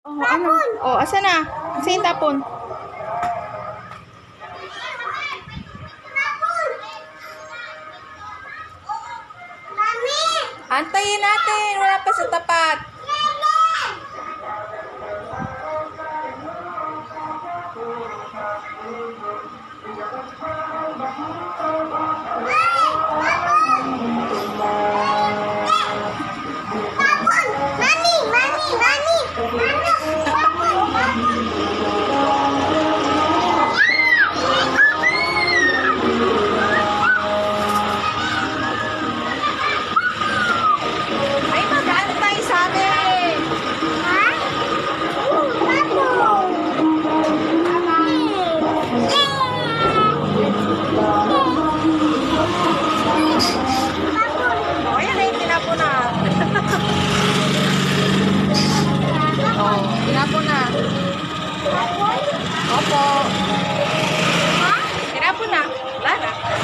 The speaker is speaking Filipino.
Oh, ano? Oh, asa na? Asa yung tapon? Antayin natin. Wala pa sa tapat. Ay, mag-aantay sa amin. Oh, ayan na yung tinapon na. Oh, tinapon na. Opo. Tinapon na. Wala na.